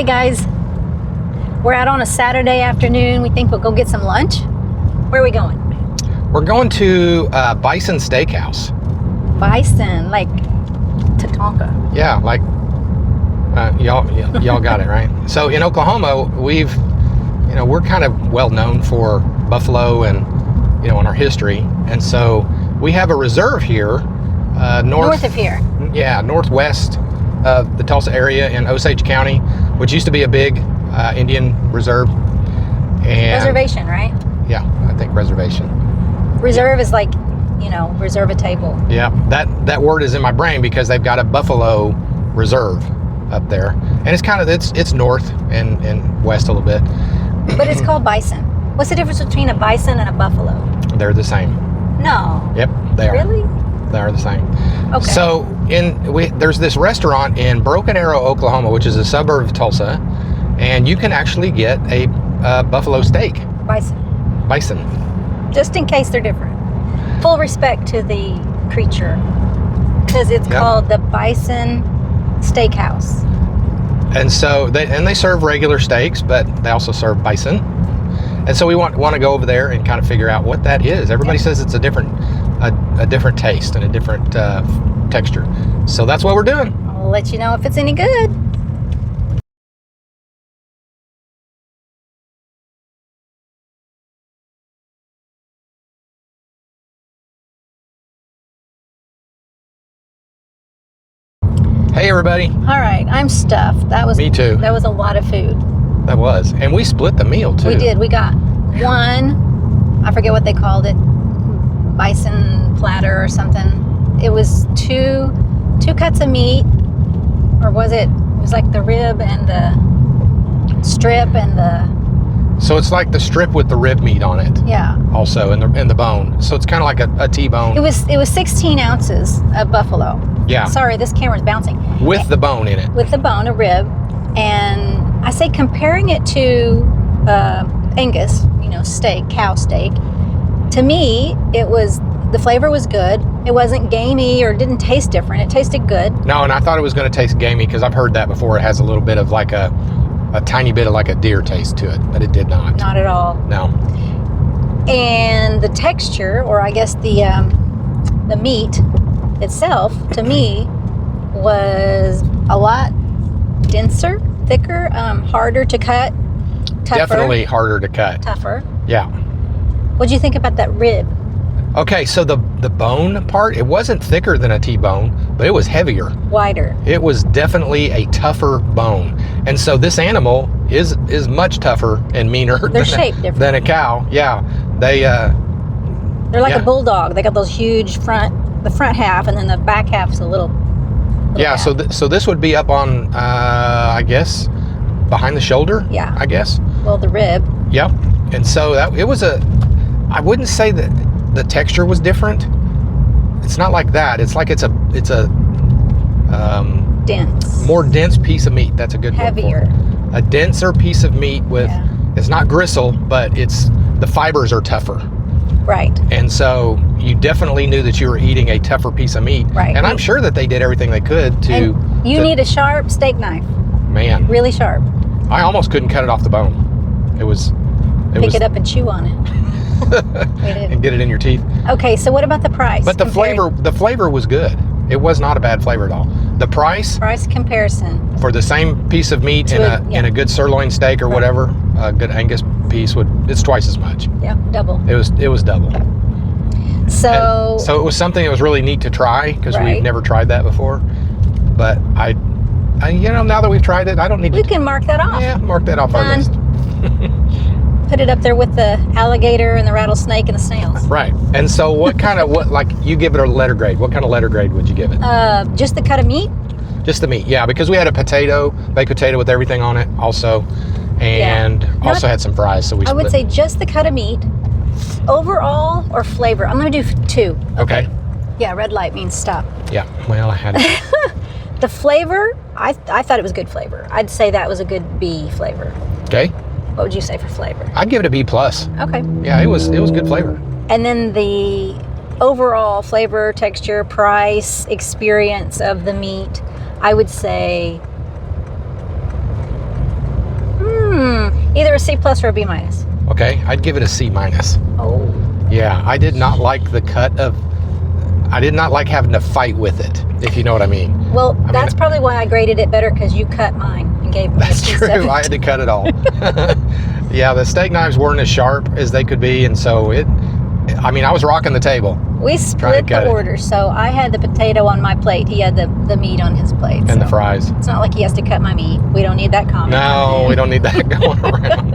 guys, we're out on a Saturday afternoon. We think we'll go get some lunch. Where are we going? We're going to Bison Steakhouse. Bison, like Tatanka. Yeah, like y'all got it right. So in Oklahoma, we're kind of well known for buffalo and in our history, and so we have a reserve here, north of here. Yeah, northwest of the Tulsa area in Osage County, which used to be a big Indian reserve. And Reservation, right? Yeah, I think reservation. Reserve is like, reserve a table. Yeah, that word is in my brain because they've got a buffalo reserve up there, and it's kind of it's north and west a little bit. But it's called bison. What's the difference between a bison and a buffalo? They're the same. No. Yep, they are. Really? They are the same. Okay. So there's this restaurant in Broken Arrow, Oklahoma, which is a suburb of Tulsa, and you can actually get a buffalo steak. Bison. Just in case they're different. Full respect to the creature, because it's called the Bison Steakhouse. And so they serve regular steaks, but they also serve bison. And so we want to go over there and kind of figure out what that is. Everybody says it's a different taste and a different texture. So that's what we're doing. I'll let you know if it's any good. Hey everybody. All right, I'm stuffed. Me too. That was a lot of food. That was. And we split the meal too. We did. We got one, I forget what they called it, bison platter or something. It was two cuts of meat, or was it? It was like the rib and the strip and the. So it's like the strip with the rib meat on it. Yeah. Also, and the bone. So it's kind of like a T-bone. It was 16 ounces of buffalo. Yeah. Sorry, this camera's bouncing. With the bone in it. With the bone, a rib, and I say comparing it to Angus, steak, cow steak. To me, the flavor was good. It wasn't gamey or didn't taste different. It tasted good. No, and I thought it was going to taste gamey because I've heard that before. It has a little bit of like a tiny bit of like a deer taste to it, but it did not. Not at all. No. And the texture, or I guess the meat itself, to me, was a lot denser, thicker, harder to cut, tougher. Definitely harder to cut. Tougher. Yeah. What'd you think about that rib? Okay, so the bone part, it wasn't thicker than a T-bone, but it was heavier. Wider. It was definitely a tougher bone. And so this animal is much tougher and meaner than a cow. Yeah. They're like a bulldog. They got those huge the front half, and then the back half's a little yeah, half. So this would be up on, I guess, behind the shoulder? Yeah. I guess. Well, the rib. Yep. And so it was I wouldn't say that the texture was different. It's not like that. It's like it's a dense. More dense piece of meat. That's a good heavier. word for it. A denser piece of meat with, it's not gristle, but the fibers are tougher. Right. And so you definitely knew that you were eating a tougher piece of meat. Right. And I'm sure that they did everything they could to. And you need a sharp steak knife. Man. Really sharp. I almost couldn't cut it off the bone. Pick it up and chew on it. And get it in your teeth. Okay, so what about the price? But the flavor was good. It was not a bad flavor at all. The price comparison for the same piece of meat in a good sirloin steak or whatever, a good Angus piece it's twice as much. Yeah, double. It was double. So it was something that was really neat to try because we've never tried that before. But I now that we've tried it, I don't need to. We can mark that off. Yeah, mark that off our list. Put it up there with the alligator and the rattlesnake and the snails. Right. And so you give it a letter grade. What kind of letter grade would you give it? Just the cut of meat? Just the meat, yeah, because we had a baked potato with everything on it also, and also had some fries, so I would say just the cut of meat. Overall or flavor? I'm going to do 2. Okay. Yeah, red light means stop. Yeah, well, I had it. The flavor, I thought it was good flavor. I'd say that was a good B flavor. Okay. What would you say for flavor? I'd give it a B+. Okay. Yeah, it was good flavor. And then the overall flavor, texture, price, experience of the meat, I would say Either a C plus or a B minus. Okay, I'd give it a C minus. Oh. Yeah, I did not like the cut of. I did not like having to fight with it, if you know what I mean. Well, that's probably why I graded it better, because you cut mine and gave me That's a true. C7. I had to cut it all. Yeah, the steak knives weren't as sharp as they could be, and so I mean, I was rocking the table. We split the order, so I had the potato on my plate. He had the meat on his plate. And the fries. It's not like he has to cut my meat. We don't need that comment. No, we don't need that going around.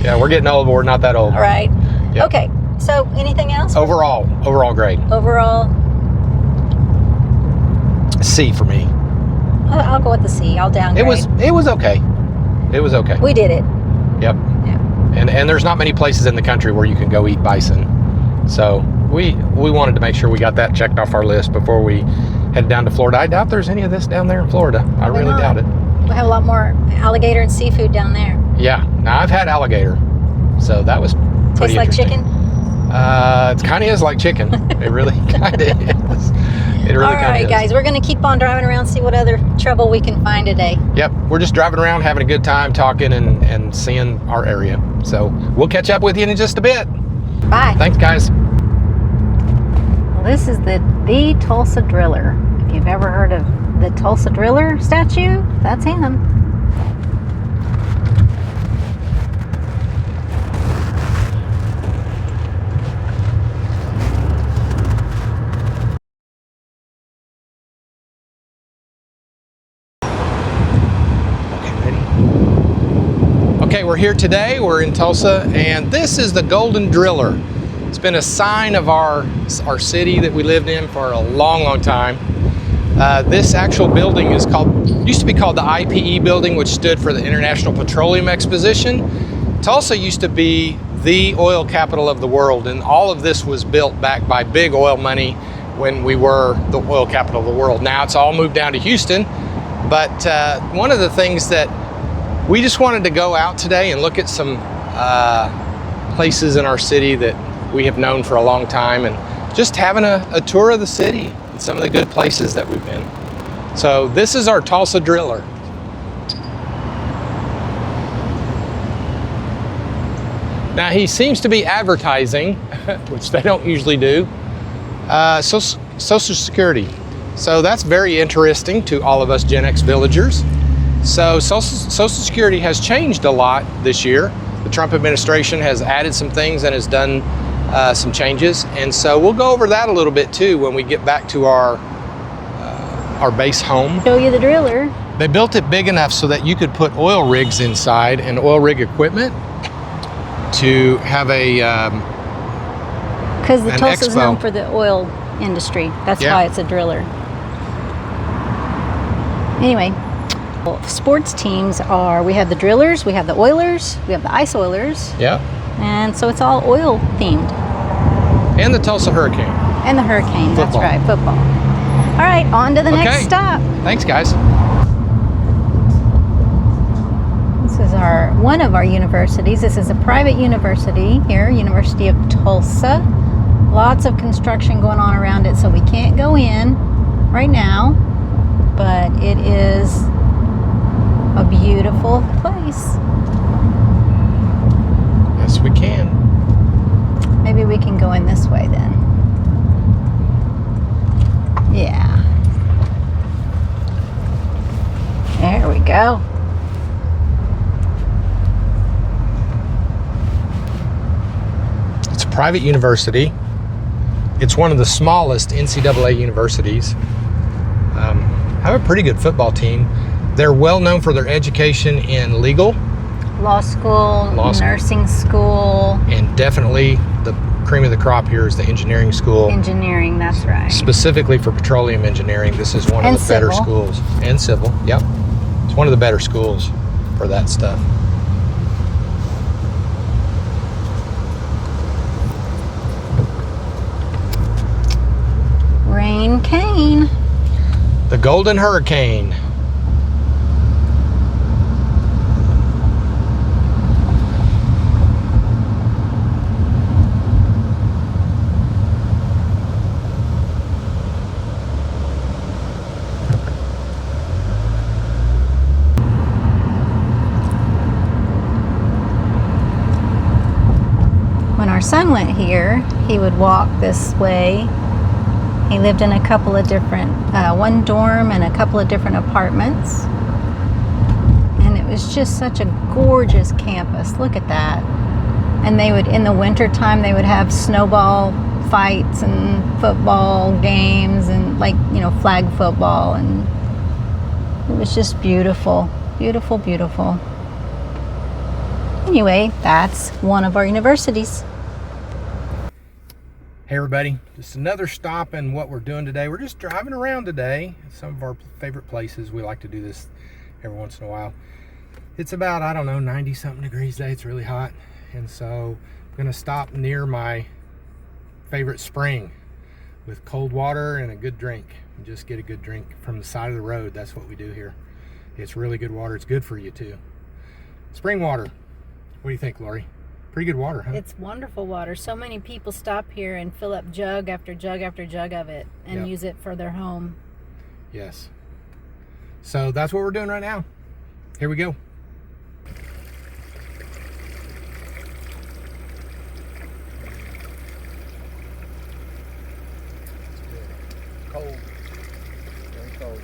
Yeah, we're getting old, but we're not that old. All right. Yep. Okay, so anything else? Overall grade. Overall, C for me. I'll go with the C. I'll downgrade. It was okay. It was okay. We did it. Yep. Yeah. And there's not many places in the country where you can go eat bison. So we wanted to make sure we got that checked off our list before we head down to Florida. I doubt there's any of this down there in Florida. I really doubt it. We have a lot more alligator and seafood down there. Yeah. Now I've had alligator, so that was pretty Tastes like interesting. chicken? It kind of is like chicken. It really kind of is. It really All kind of right, is. guys, we're going to keep on driving around, see what other trouble we can find today. Yep, we're just driving around, having a good time, talking and seeing our area. So we'll catch up with you in just a bit. Bye. Thanks, guys. Well, this is the Tulsa Driller. If you've ever heard of the Tulsa Driller statue, that's him. Okay, we're here today. We're in Tulsa, and this is the Golden Driller. It's been a sign of our city that we lived in for a long, long time. This actual building used to be called the IPE building, which stood for the International Petroleum Exposition. Tulsa used to be the oil capital of the world, and all of this was built back by big oil money when we were the oil capital of the world. Now it's all moved down to Houston, but one of the things that we just wanted to go out today and look at some places in our city that we have known for a long time, and just having a tour of the city and some of the good places that we've been. So this is our Tulsa Driller. Now he seems to be advertising, which they don't usually do, Social Security. So that's very interesting to all of us Gen X villagers. So Social Security has changed a lot this year. The Trump administration has added some things and has done some changes. And so we'll go over that a little bit too when we get back to our base home. Show you the driller. They built it big enough so that you could put oil rigs inside and oil rig equipment to have because the Tulsa is expo. known for the oil industry. That's why it's a driller. Anyway. Sports teams we have the Drillers, we have the Oilers, we have the Ice Oilers. Yeah. And so it's all oil themed. And the Tulsa Hurricane. And the Hurricane, Football. That's right, football. All right, on to the next stop. Thanks, guys. This is one of our universities. This is a private university here, University of Tulsa. Lots of construction going on around it, so we can't go in right now, but it is a beautiful place. Yes, we can. Maybe we can go in this way then. Yeah. There we go. It's a private university. It's one of the smallest NCAA universities. Have a pretty good football team. They're well known for their education in legal, law school, nursing school, and definitely the cream of the crop here is the engineering school. Engineering, that's right. Specifically for petroleum engineering, this is one of the better schools. And civil, yep. It's one of the better schools for that stuff. Rain Cane. The Golden Hurricane. son went here, he would walk this way. He lived in a couple of different, one dorm and a couple of different apartments. And it was just such a gorgeous campus. Look at that. And they would, in the winter time, they would have snowball fights and football games and flag football. And it was just beautiful, beautiful, beautiful. Anyway, that's one of our universities. Hey everybody, just another stop in what we're doing today. We're just driving around today. Some of our favorite places. We like to do this every once in a while. It's about, 90 something degrees today. It's really hot. And so I'm gonna stop near my favorite spring with cold water and a good drink. And just get a good drink from the side of the road. That's what we do here. It's really good water. It's good for you too. Spring water. What do you think, Lori? Pretty good water, huh? It's wonderful water. So many people stop here and fill up jug after jug after jug of it and use it for their home. Yes. So that's what we're doing right now. Here we go. Cold. Very cold.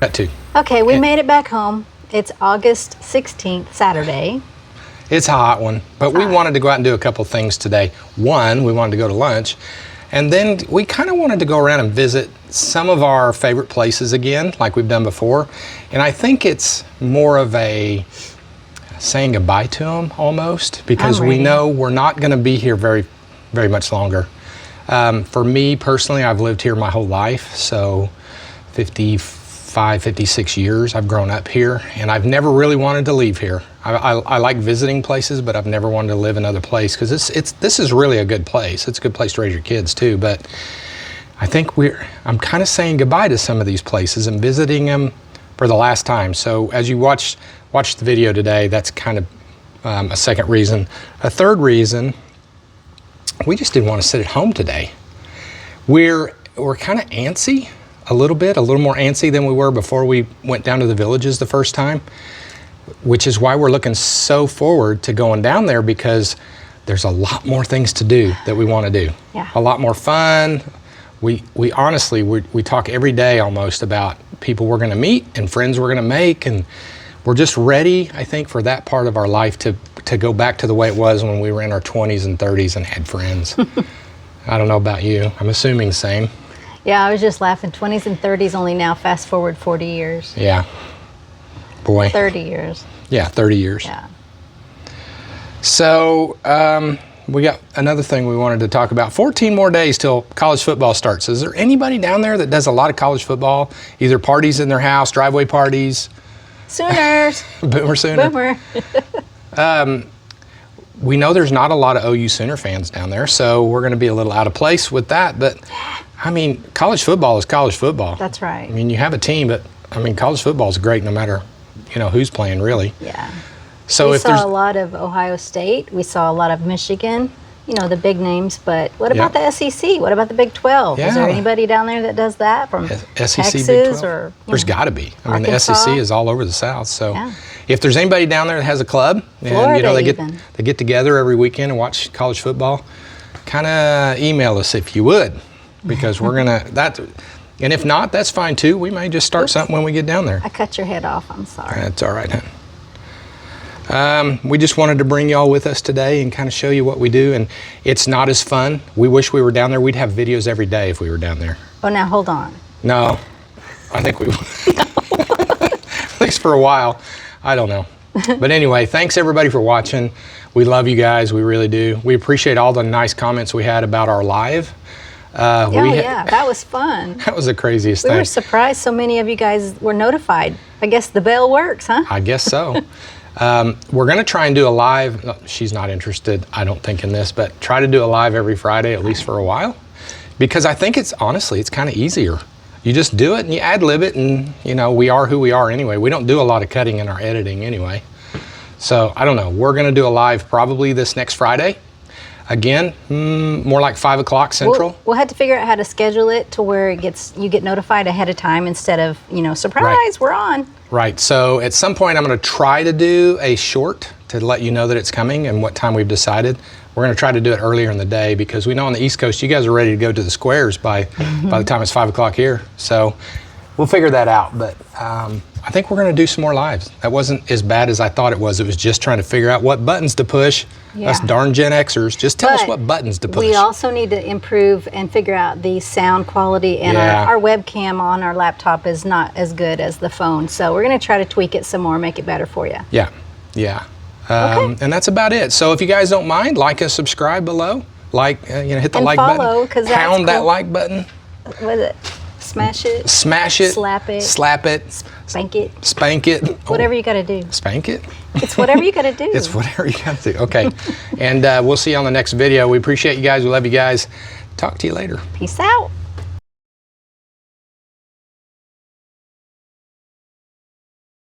That too. Okay, we made it back home. It's August 16th, Saturday. It's a hot one, but we wanted to go out and do a couple things today. One, we wanted to go to lunch, and then we kind of wanted to go around and visit some of our favorite places again, like we've done before. And I think it's more of a saying goodbye to them almost, because we know we're not going to be here very, very much longer. For me personally, I've lived here my whole life, so 56 years I've grown up here, and I've never really wanted to leave here. I like visiting places, but I've never wanted to live another place, because this is really a good place. It's a good place to raise your kids too, but I think I'm kind of saying goodbye to some of these places and visiting them for the last time. So as you watch the video today, that's kind of a second reason. A third reason, we just didn't want to sit at home today. We're kind of antsy. A little more antsy than we were before we went down to the villages the first time, which is why we're looking so forward to going down there, because there's a lot more things to do that we want to do. Yeah. A lot more fun. We honestly talk every day almost about people we're going to meet and friends we're going to make, and we're just ready, I think, for that part of our life to go back to the way it was when we were in our 20s and 30s and had friends. I don't know about you. I'm assuming the same. Yeah, I was just laughing. 20s and 30s only now. Fast forward 40 years. Yeah. Boy. 30 years. Yeah, 30 years. Yeah. So we got another thing we wanted to talk about. 14 more days till college football starts. Is there anybody down there that does a lot of college football? Either parties in their house, driveway parties? Sooners. Boomer Sooner. Boomer. We know there's not a lot of OU Sooner fans down there, so we're going to be a little out of place with that. But, I mean, college football is college football. That's right. I mean, you have a team, but, I mean, college football is great no matter, who's playing, really. Yeah. So we saw a lot of Ohio State. We saw a lot of Michigan, the big names. But what about the SEC? What about the Big 12? Yeah. Is there anybody down there that does that from SEC, Texas Big 12? or? There's got to be. I mean, the Arkansas? SEC is all over the South. So if there's anybody down there that has a club, Florida and they get together every weekend and watch college football, kind of email us if you would, because we're gonna that. And if not, that's fine too. We may just start something when we get down there. I cut your head off. I'm sorry. That's all right, hon. We just wanted to bring y'all with us today and kind of show you what we do, and it's not as fun. We wish we were down there. We'd have videos every day if we were down there. Oh, now hold on. No, I think we would. At least for a while. I don't know. But anyway, thanks everybody for watching. We love you guys. We really do. We appreciate all the nice comments we had about our live. Yeah, that was fun. That was the craziest We thing. were surprised so many of you guys were notified. I guess the bell works, huh? I guess so. We're going to try and do a live. No, she's not interested, I don't think, in this, but try to do a live every Friday, at least for a while. Because I think it's kind of easier. You just do it and you ad-lib it, and we are who we are anyway. We don't do a lot of cutting in our editing anyway. So I don't know. We're going to do a live probably this next Friday. Again, more like 5 o'clock Central. We'll have to figure out how to schedule it to where you get notified ahead of time instead of, surprise, we're on. Right. So at some point I'm going to try to do a short to let you know that it's coming and what time we've decided. We're going to try to do it earlier in the day because we know on the East Coast you guys are ready to go to the squares by the time it's 5 o'clock here. So we'll figure that out. But I think we're going to do some more lives. That wasn't as bad as I thought it was. It was just trying to figure out what buttons to push. Yeah. Us darn Gen Xers. Just tell us what buttons to push. We also need to improve and figure out the sound quality, and our webcam on our laptop is not as good as the phone. So we're going to try to tweak it some more, make it better for you. Yeah, yeah. And that's about it. So if you guys don't mind, like us, subscribe below. Like, hit the like follow, button. 'cause that's Pound that cool. like button. What is it? Smash it. Smash it. Slap it. Slap it. Spank it. Spank it. Whatever you got to do. Spank it? It's whatever you got to do. It's whatever you got to do. Okay. And we'll see you on the next video. We appreciate you guys. We love you guys. Talk to you later. Peace out.